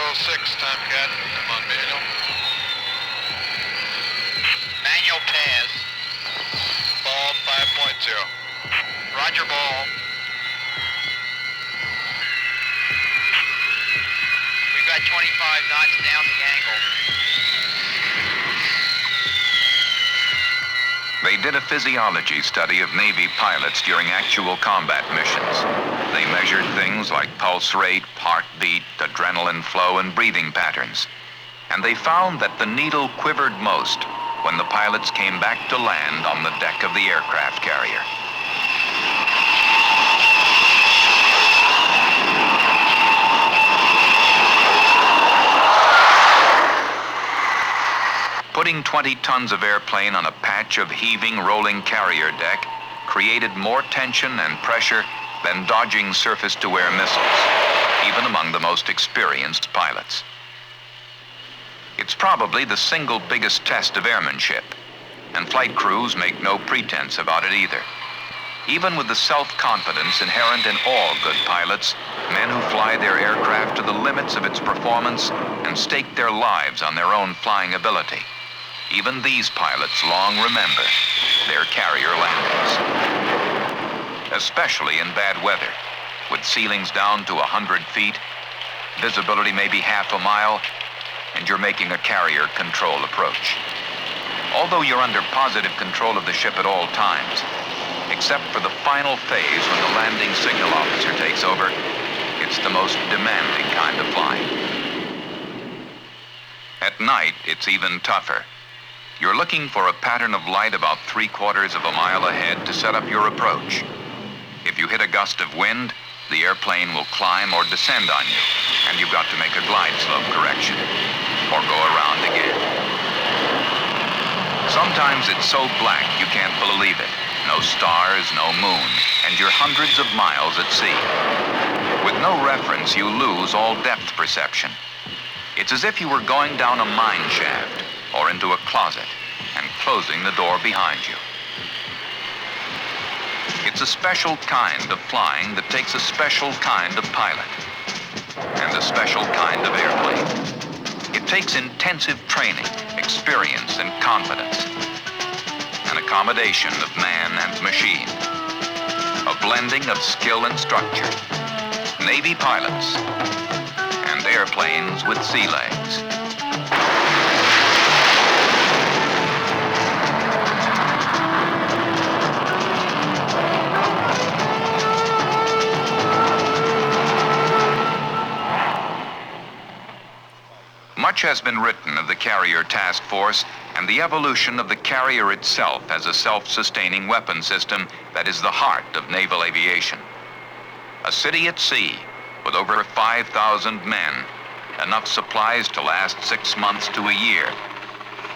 F-0028, Tomcat. I'm on manual. Manual pass. Ball 5.0. Roger, ball. We've got 25 knots down the angle. They did a physiology study of Navy pilots during actual combat missions. They measured things like pulse rate, heartbeat, adrenaline flow, and breathing patterns. And they found that the needle quivered most when the pilots came back to land on the deck of the aircraft carrier. Putting 20 tons of airplane on a patch of heaving, rolling carrier deck created more tension and pressure than dodging surface-to-air missiles, even among the most experienced pilots. It's probably the single biggest test of airmanship, and flight crews make no pretense about it either. Even with the self-confidence inherent in all good pilots, men who fly their aircraft to the limits of its performance and stake their lives on their own flying ability, even these pilots long remember their carrier landings. Especially in bad weather, with ceilings down to 100 feet, visibility maybe half a mile, and you're making a carrier control approach. Although you're under positive control of the ship at all times, except for the final phase when the landing signal officer takes over, it's the most demanding kind of flying. At night, it's even tougher. You're looking for a pattern of light about 3/4 of a mile ahead to set up your approach. If you hit a gust of wind, the airplane will climb or descend on you, and you've got to make a glide slope correction, or go around again. Sometimes it's so black you can't believe it. No stars, no moon, and you're hundreds of miles at sea. With no reference, you lose all depth perception. It's as if you were going down a mine shaft or into a closet and closing the door behind you. It's a special kind of flying that takes a special kind of pilot and a special kind of airplane. It takes intensive training, experience, and confidence, an accommodation of man and machine, a blending of skill and structure, Navy pilots, and airplanes with sea legs. Much has been written of the carrier task force and the evolution of the carrier itself as a self-sustaining weapon system that is the heart of naval aviation. A city at sea with over 5,000 men, enough supplies to last 6 months to a year,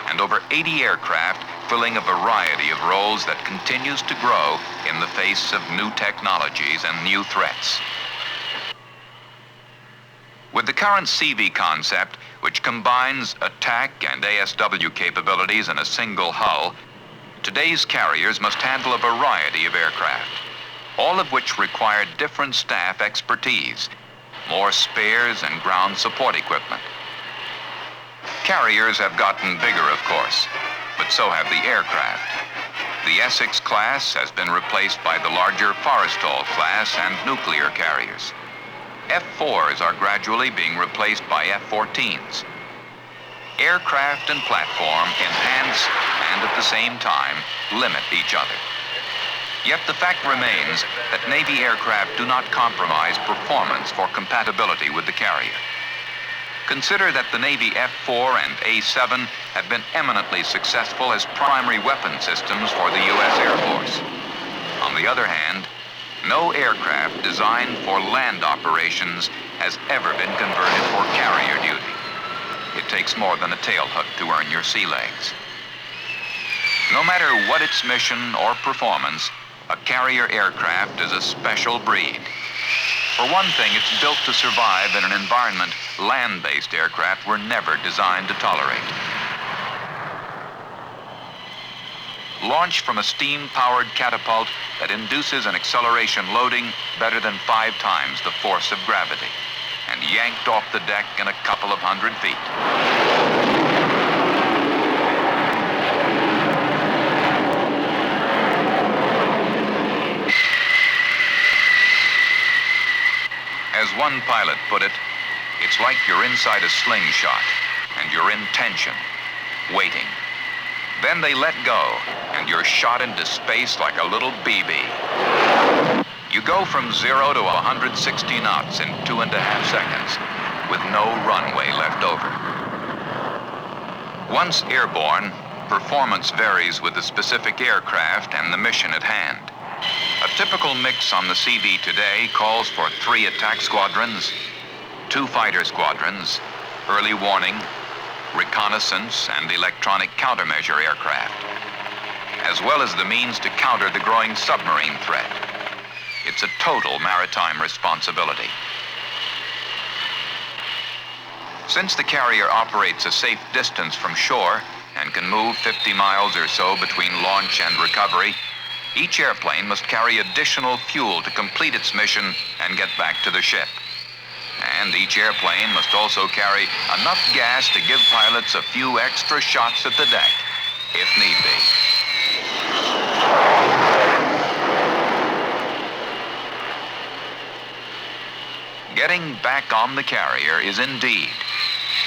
and over 80 aircraft filling a variety of roles that continues to grow in the face of new technologies and new threats. With the current CV concept, which combines attack and ASW capabilities in a single hull, today's carriers must handle a variety of aircraft, all of which require different staff expertise, more spares and ground support equipment. Carriers have gotten bigger, of course, but so have the aircraft. The Essex class has been replaced by the larger Forrestal class and nuclear carriers. F-4s are gradually being replaced by F-14s. Aircraft and platform enhance and at the same time limit each other. Yet the fact remains that Navy aircraft do not compromise performance for compatibility with the carrier. Consider that the Navy F-4 and A-7 have been eminently successful as primary weapon systems for the U.S. Air Force. On the other hand, no aircraft designed for land operations has ever been converted for carrier duty. It takes more than a tailhook to earn your sea legs. No matter what its mission or performance, a carrier aircraft is a special breed. For one thing, it's built to survive in an environment land-based aircraft were never designed to tolerate. Launched from a steam-powered catapult that induces an acceleration loading better than 5 times the force of gravity, and and yanked off the deck in a couple of 100 feet. As one pilot put it, it's like you're inside a slingshot and you're in tension, waiting. Then they let go and you're shot into space like a little BB. You go from 0 to 160 knots in 2.5 seconds with no runway left over. Once airborne, performance varies with the specific aircraft and the mission at hand. A typical mix on the CV today calls for 3 attack squadrons, 2 fighter squadrons, early warning, reconnaissance, and electronic countermeasure aircraft, as well as the means to counter the growing submarine threat. It's a total maritime responsibility. Since the carrier operates a safe distance from shore and can move 50 miles or so between launch and recovery, each airplane must carry additional fuel to complete its mission and get back to the ship. And each airplane must also carry enough gas to give pilots a few extra shots at the deck, if need be. Getting back on the carrier is indeed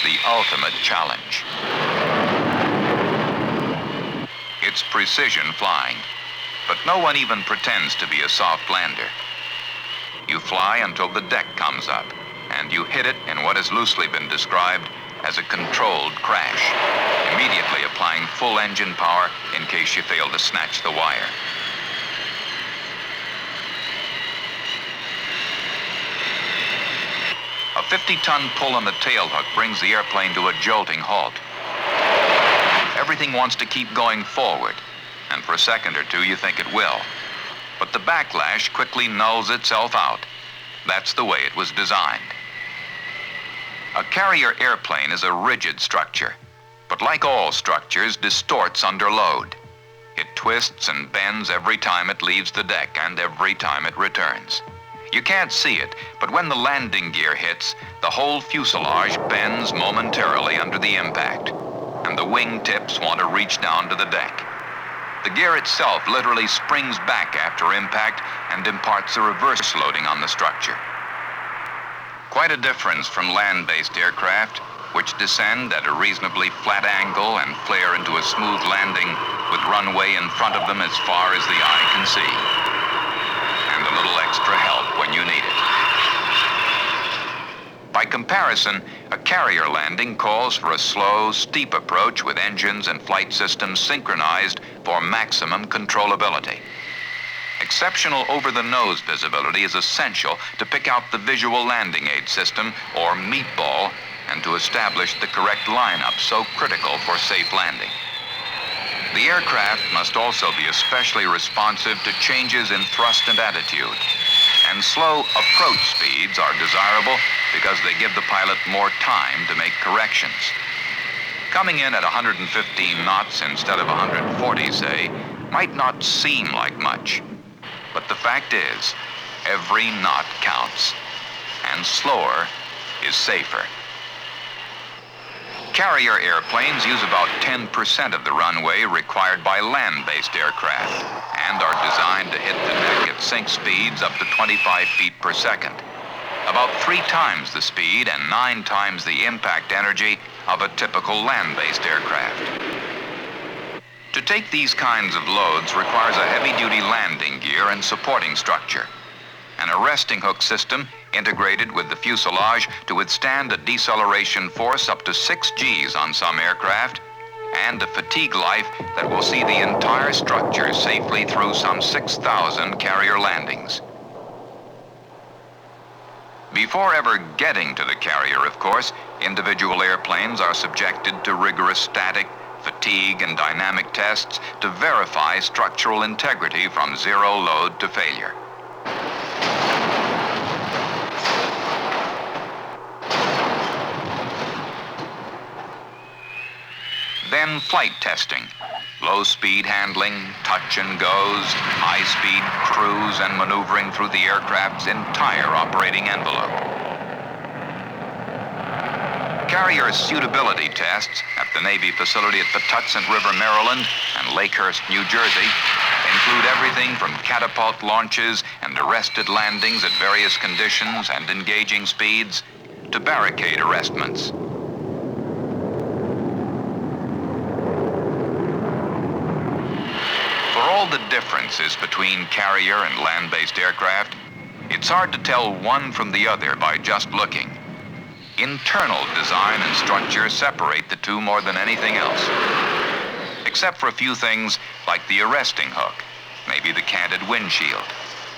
the ultimate challenge. It's precision flying, but no one even pretends to be a soft lander. You fly until the deck comes up, and you hit it in what has loosely been described as a controlled crash, immediately applying full engine power in case you fail to snatch the wire. A 50-ton pull on the tailhook brings the airplane to a jolting halt. Everything wants to keep going forward, and for a second or two you think it will. But the backlash quickly nulls itself out. That's the way it was designed. A carrier airplane is a rigid structure, but like all structures, distorts under load. It twists and bends every time it leaves the deck and every time it returns. You can't see it, but when the landing gear hits, the whole fuselage bends momentarily under the impact, and the wing tips want to reach down to the deck. The gear itself literally springs back after impact and imparts a reverse loading on the structure. Quite a difference from land-based aircraft, which descend at a reasonably flat angle and flare into a smooth landing with runway in front of them as far as the eye can see. And a little extra help when you need it. By comparison, a carrier landing calls for a slow, steep approach with engines and flight systems synchronized for maximum controllability. Exceptional over-the-nose visibility is essential to pick out the visual landing aid system, or meatball, and to establish the correct lineup so critical for safe landing. The aircraft must also be especially responsive to changes in thrust and attitude. And slow approach speeds are desirable because they give the pilot more time to make corrections. Coming in at 115 knots instead of 140, say, might not seem like much. But the fact is, every knot counts, and slower is safer. Carrier airplanes use about 10% of the runway required by land-based aircraft and are designed to hit the deck at sync speeds up to 25 feet per second, about 3 times the speed and 9 times the impact energy of a typical land-based aircraft. To take these kinds of loads requires a heavy-duty landing gear and supporting structure, an arresting hook system integrated with the fuselage to withstand a deceleration force up to 6 Gs on some aircraft, and a fatigue life that will see the entire structure safely through some 6,000 carrier landings. Before ever getting to the carrier, of course, individual airplanes are subjected to rigorous static, fatigue, and dynamic tests to verify structural integrity from zero load to failure. Then flight testing, low-speed handling, touch and goes, high-speed cruise, and maneuvering through the aircraft's entire operating envelope. Carrier suitability tests at the Navy facility at Patuxent River, Maryland, and Lakehurst, New Jersey, include everything from catapult launches and arrested landings at various conditions and engaging speeds to barricade arrestments. For all the differences between carrier and land-based aircraft, it's hard to tell one from the other by just looking. Internal design and structure separate the two more than anything else. Except for a few things like the arresting hook, maybe the canted windshield,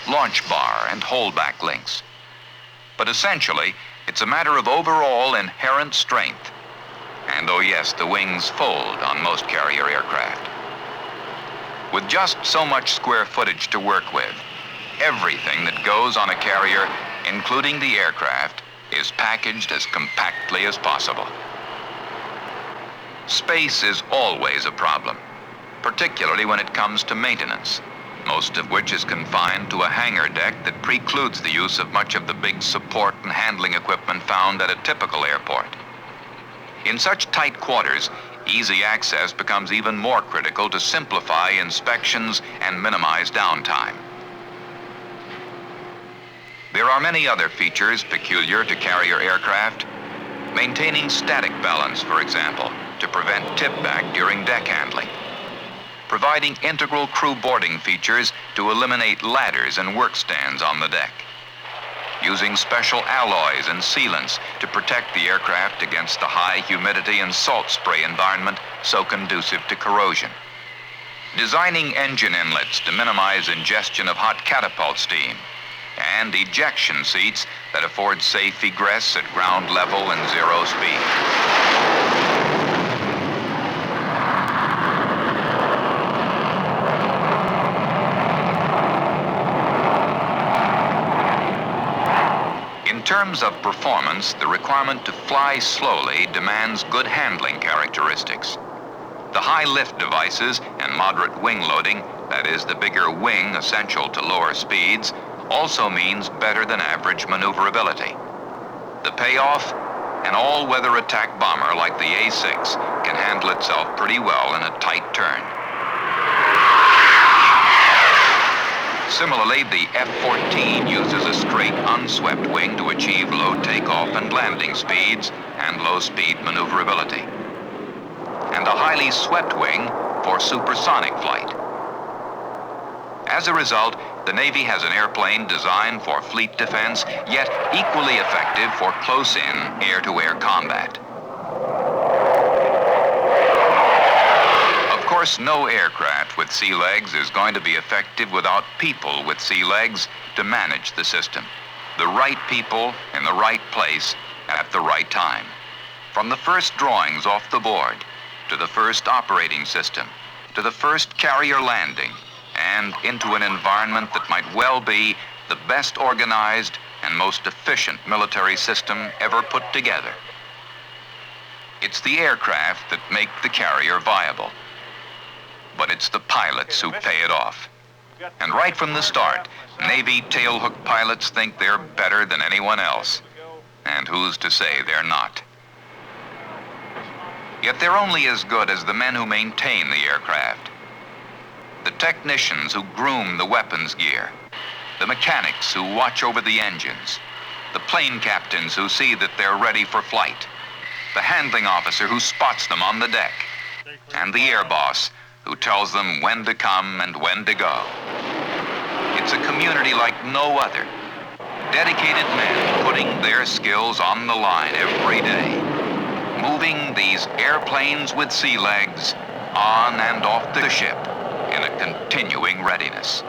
launch bar, and holdback links. But essentially, it's a matter of overall inherent strength. And oh yes, the wings fold on most carrier aircraft. With just so much square footage to work with, everything that goes on a carrier, including the aircraft, is packaged as compactly as possible. Space is always a problem, particularly when it comes to maintenance, most of which is confined to a hangar deck that precludes the use of much of the big support and handling equipment found at a typical airport. In such tight quarters, easy access becomes even more critical to simplify inspections and minimize downtime. There are many other features peculiar to carrier aircraft. Maintaining static balance, for example, to prevent tip-back during deck handling. Providing integral crew boarding features to eliminate ladders and work stands on the deck. Using special alloys and sealants to protect the aircraft against the high humidity and salt spray environment so conducive to corrosion. Designing engine inlets to minimize ingestion of hot catapult steam. And ejection seats that afford safe egress at ground level and zero speed. In terms of performance, the requirement to fly slowly demands good handling characteristics. The high lift devices and moderate wing loading, that is, the bigger wing essential to lower speeds, also means better than average maneuverability. The payoff? An all-weather attack bomber like the A-6 can handle itself pretty well in a tight turn. Similarly, the F-14 uses a straight, unswept wing to achieve low takeoff and landing speeds and low-speed maneuverability. And a highly swept wing for supersonic flight. As a result, the Navy has an airplane designed for fleet defense, yet equally effective for close-in air-to-air combat. Of course, no aircraft with sea legs is going to be effective without people with sea legs to manage the system. The right people in the right place at the right time. From the first drawings off the board, to the first operating system, to the first carrier landing, and into an environment that might well be the best organized and most efficient military system ever put together. It's the aircraft that make the carrier viable, but it's the pilots who pay it off. And right from the start, Navy tailhook pilots think they're better than anyone else, and who's to say they're not? Yet they're only as good as the men who maintain the aircraft. The technicians who groom the weapons gear, the mechanics who watch over the engines, the plane captains who see that they're ready for flight, the handling officer who spots them on the deck, and the air boss who tells them when to come and when to go. It's a community like no other. Dedicated men putting their skills on the line every day, moving these airplanes with sea legs on and off the ship in a continuing readiness.